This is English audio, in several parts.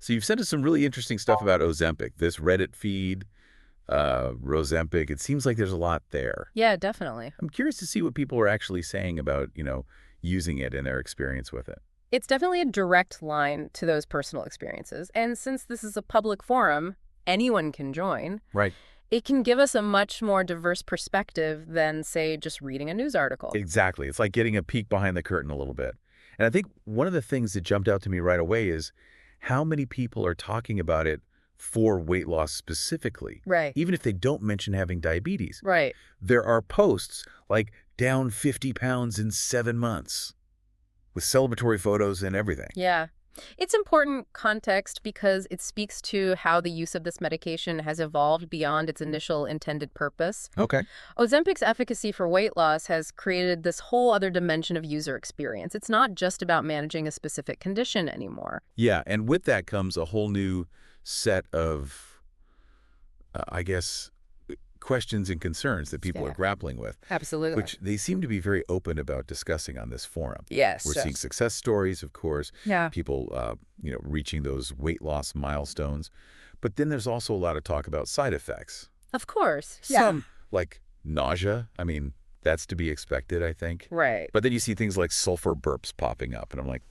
So you've sent us some really interesting stuff about Ozempic. This Reddit feed, Rozempic, it seems like there's a lot there. Yeah, definitely. I'm curious to see what people are actually saying about, using it and their experience with it. It's definitely a direct line to those personal experiences. And since this is a public forum, anyone can join. Right. It can give us a much more diverse perspective than, say, just reading a news article. Exactly. It's like getting a peek behind the curtain a little bit. And I think one of the things that jumped out to me right away is how many people are talking about it for weight loss specifically, Right. even if they don't mention having diabetes. Right. There are posts like down 50 pounds in 7 months with celebratory photos and everything. Yeah. It's important context because it speaks to how the use of this medication has evolved beyond its initial intended purpose. Okay. Ozempic's efficacy for weight loss has created this whole other dimension of user experience. It's not just about managing a specific condition anymore. Yeah, and with that comes a whole new set of, I guess, questions and concerns that people are Yeah. grappling with, Absolutely. which they seem to be very open about discussing on this forum. Yes. We're seeing success stories, of course, Yeah. people, reaching those weight loss milestones. But then there's also a lot of talk about side effects. Of course. Some, like nausea. I mean, that's to be expected, I think. Right. But then you see things like sulfur burps popping up, and I'm like,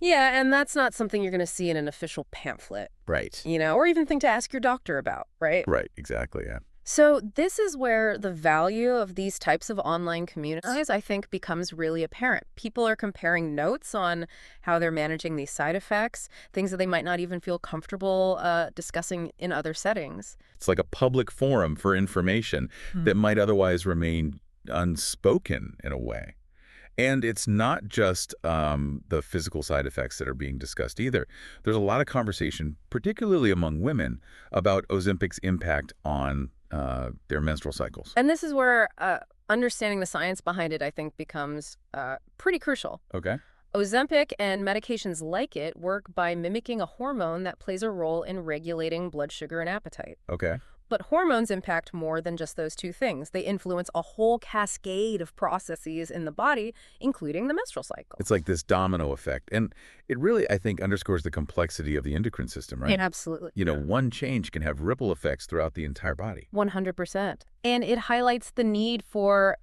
Yeah, and that's not something you're going to see in an official pamphlet, right. or even think to ask your doctor about, right? Right, exactly, yeah. So this is where the value of these types of online communities, I think, becomes really apparent. People are comparing notes on how they're managing these side effects, things that they might not even feel comfortable discussing in other settings. It's like a public forum for information that might otherwise remain unspoken in a way. And it's not just the physical side effects that are being discussed either. There's a lot of conversation, particularly among women, about Ozempic's impact on their menstrual cycles. And this is where understanding the science behind it, I think, becomes pretty crucial. Okay. Ozempic and medications like it work by mimicking a hormone that plays a role in regulating blood sugar and appetite. Okay. But hormones impact more than just those two things. They influence a whole cascade of processes in the body, including the menstrual cycle. It's like this domino effect. And it really, I think, underscores the complexity of the endocrine system, right? Absolutely. One change can have ripple effects throughout the entire body. 100%. And it highlights the need for,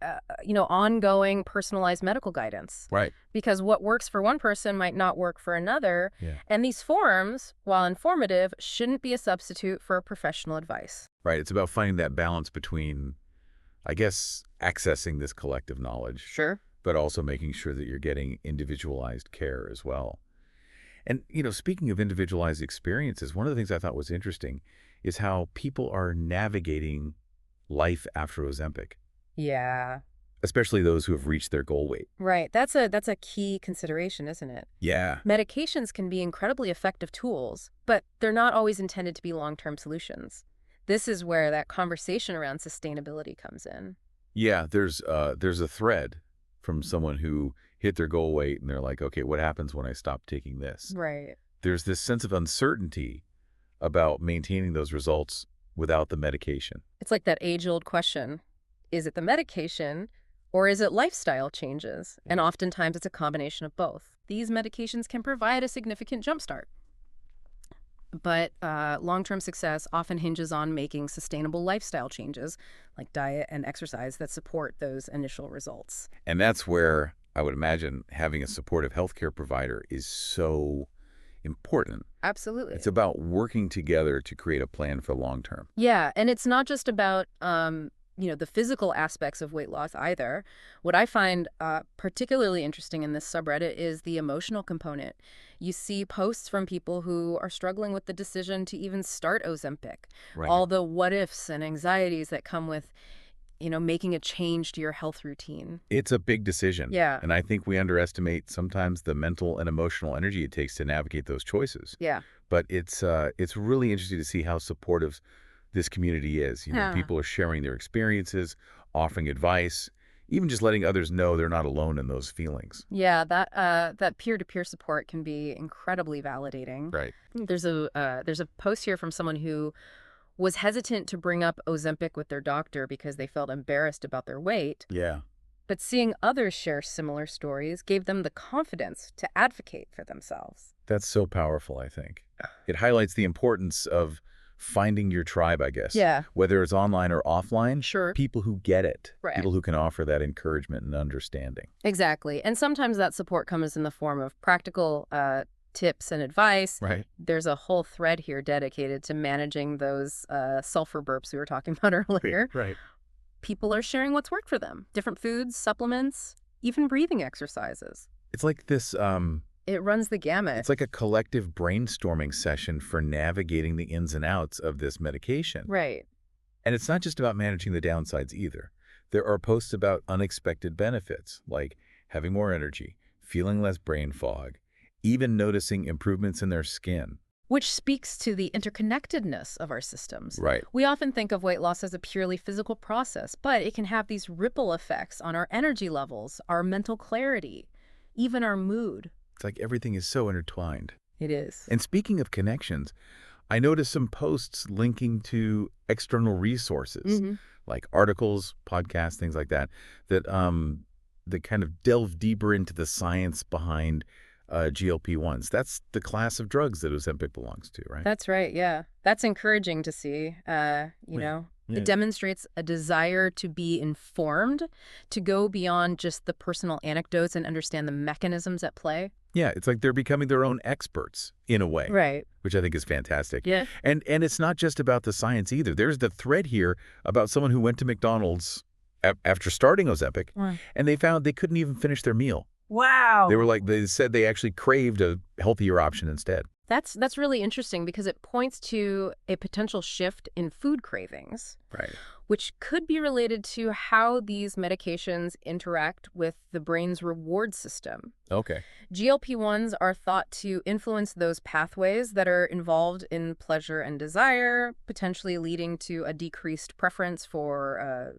ongoing personalized medical guidance. Right. Because what works for one person might not work for another. Yeah. And these forums, while informative, shouldn't be a substitute for professional advice. Right. It's about finding that balance between, I guess, accessing this collective knowledge. Sure. But also making sure that you're getting individualized care as well. And, speaking of individualized experiences, one of the things I thought was interesting is how people are navigating life after Ozempic, Yeah. especially those who have reached their goal weight. Right. That's a key consideration, isn't it? Yeah. Medications can be incredibly effective tools, but they're not always intended to be long-term solutions. This is where that conversation around sustainability comes in. Yeah, there's a thread from someone who hit their goal weight and they're like, okay, what happens when I stop taking this? Right. There's this sense of uncertainty about maintaining those results without the medication. It's like that age-old question. Is it the medication or is it lifestyle changes? And oftentimes it's a combination of both. These medications can provide a significant jumpstart. But long-term success often hinges on making sustainable lifestyle changes, like diet and exercise, that support those initial results. And that's where I would imagine having a supportive healthcare provider is so important. Absolutely. It's about working together to create a plan for long term. Yeah, and it's not just about the physical aspects of weight loss either. What I find particularly interesting in this subreddit is the emotional component. You see posts from people who are struggling with the decision to even start Ozempic. Right. All the what ifs and anxieties that come with, making a change to your health routine. It's a big decision. Yeah. And I think we underestimate sometimes the mental and emotional energy it takes to navigate those choices. Yeah. But it's really interesting to see how supportive this community is. People are sharing their experiences, offering advice, even just letting others know they're not alone in those feelings. Yeah, that peer-to-peer support can be incredibly validating. Right. There's a post here from someone who was hesitant to bring up Ozempic with their doctor because they felt embarrassed about their weight. Yeah. But seeing others share similar stories gave them the confidence to advocate for themselves. That's so powerful, I think. It highlights the importance of finding your tribe, I guess. Yeah. Whether it's online or offline, Sure. people who get it, Right. people who can offer that encouragement and understanding. Exactly. And sometimes that support comes in the form of practical tips and advice. Right. There's a whole thread here dedicated to managing those sulfur burps we were talking about earlier. Right. People are sharing what's worked for them. Different foods, supplements, even breathing exercises. It's like this, It runs the gamut. it's like a collective brainstorming session for navigating the ins and outs of this medication. Right. And it's not just about managing the downsides either. There are posts about unexpected benefits, like having more energy, feeling less brain fog, even noticing improvements in their skin. Which speaks to the interconnectedness of our systems. Right. We often think of weight loss as a purely physical process, but it can have these ripple effects on our energy levels, our mental clarity, even our mood. It's like everything is so intertwined. It is. And speaking of connections, I noticed some posts linking to external resources, like articles, podcasts, things like that, that kind of delve deeper into the science behind GLP-1s. That's the class of drugs that Ozempic belongs to, right? That's right, yeah. That's encouraging to see, you know. Yeah. It demonstrates a desire to be informed, to go beyond just the personal anecdotes and understand the mechanisms at play. Yeah, it's like they're becoming their own experts in a way, Right. which I think is fantastic. Yeah. And it's not just about the science either. There's the thread here about someone who went to McDonald's after starting Ozempic, and they found they couldn't even finish their meal. Wow. They said they actually craved a healthier option instead. That's really interesting because it points to a potential shift in food cravings, Right. which could be related to how these medications interact with the brain's reward system. Okay. GLP-1s are thought to influence those pathways that are involved in pleasure and desire, potentially leading to a decreased preference for,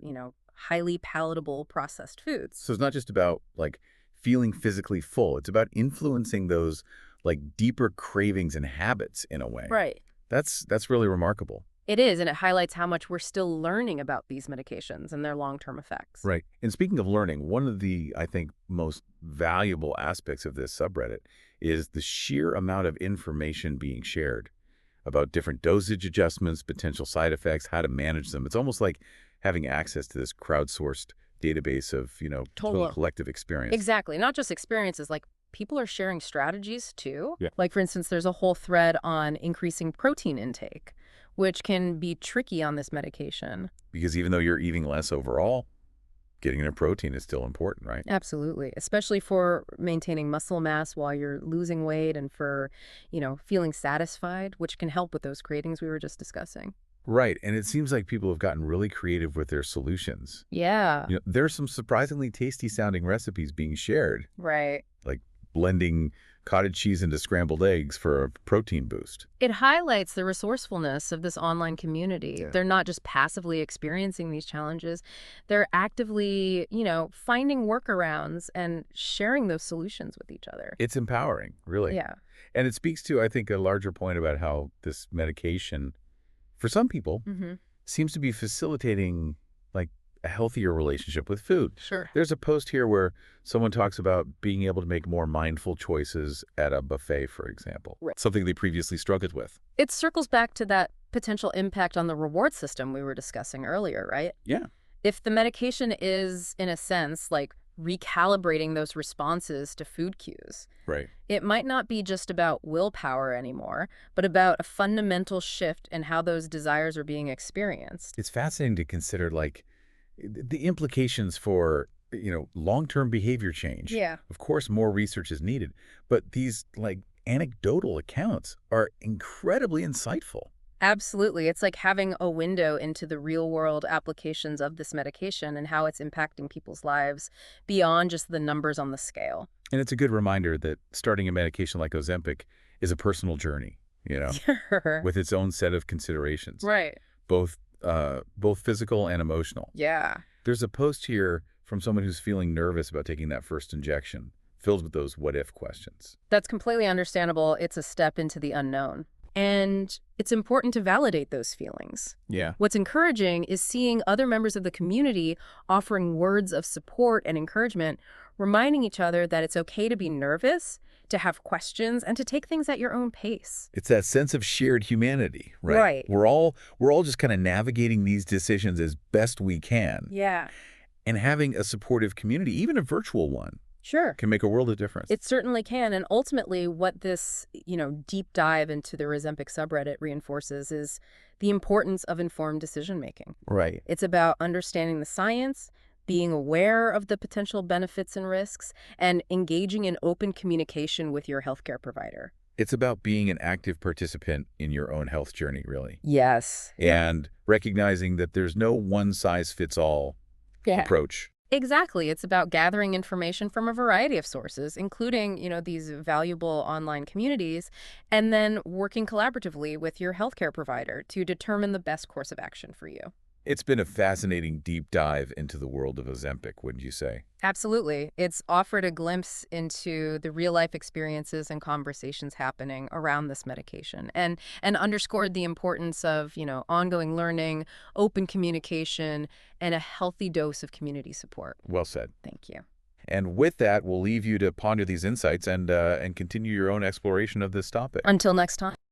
highly palatable processed foods. So it's not just about like feeling physically full. It's about influencing those like deeper cravings and habits in a way. Right. That's really remarkable. It is, and it highlights how much we're still learning about these medications and their long-term effects. Right. And speaking of learning, one of the, I think, most valuable aspects of this subreddit is the sheer amount of information being shared about different dosage adjustments, potential side effects, how to manage them. It's almost like having access to this crowdsourced database of, total collective experience. Exactly. Not just experiences, like people are sharing strategies too. Yeah. Like, for instance, there's a whole thread on increasing protein intake, which can be tricky on this medication. Because even though you're eating less overall, getting enough protein is still important, right? Absolutely. Especially for maintaining muscle mass while you're losing weight and for, feeling satisfied, which can help with those cravings we were just discussing. Right. And it seems like people have gotten really creative with their solutions. Yeah. There's some surprisingly tasty sounding recipes being shared, Right. like blending cottage cheese into scrambled eggs for a protein boost. It highlights the resourcefulness of this online community. Yeah. They're not just passively experiencing these challenges. They're actively, finding workarounds and sharing those solutions with each other. It's empowering, really. Yeah. And it speaks to, I think, a larger point about how this medication, for some people, seems to be facilitating like a healthier relationship with food. Sure. There's a post here where someone talks about being able to make more mindful choices at a buffet, for example, Right. something they previously struggled with. It circles back to that potential impact on the reward system we were discussing earlier, right? Yeah. If the medication is, in a sense, like recalibrating those responses to food cues, Right. it might not be just about willpower anymore, but about a fundamental shift in how those desires are being experienced. It's fascinating to consider like the implications for, long-term behavior change. Yeah. Of course, more research is needed, but these like anecdotal accounts are incredibly insightful. Absolutely. It's like having a window into the real-world applications of this medication and how it's impacting people's lives beyond just the numbers on the scale. And it's a good reminder that starting a medication like Ozempic is a personal journey, with its own set of considerations, Right. both physical and emotional. Yeah. There's a post here from someone who's feeling nervous about taking that first injection, filled with those what-if questions. That's completely understandable. It's a step into the unknown. And it's important to validate those feelings. Yeah. What's encouraging is seeing other members of the community offering words of support and encouragement, reminding each other that it's okay to be nervous, to have questions, and to take things at your own pace. It's that sense of shared humanity, right? Right. We're all just kind of navigating these decisions as best we can. Yeah. And having a supportive community, even a virtual one, Sure. can make a world of difference. It certainly can. And ultimately, what this, deep dive into the Ozempic subreddit reinforces is the importance of informed decision-making. Right. It's about understanding the science, being aware of the potential benefits and risks, and engaging in open communication with your healthcare provider. It's about being an active participant in your own health journey, really. Yes. And recognizing that there's no one-size-fits-all approach. Exactly. It's about gathering information from a variety of sources, including, these valuable online communities, and then working collaboratively with your healthcare provider to determine the best course of action for you. It's been a fascinating deep dive into the world of Ozempic, wouldn't you say? Absolutely. It's offered a glimpse into the real-life experiences and conversations happening around this medication and underscored the importance of, ongoing learning, open communication, and a healthy dose of community support. Well said. Thank you. And with that, we'll leave you to ponder these insights and continue your own exploration of this topic. Until next time.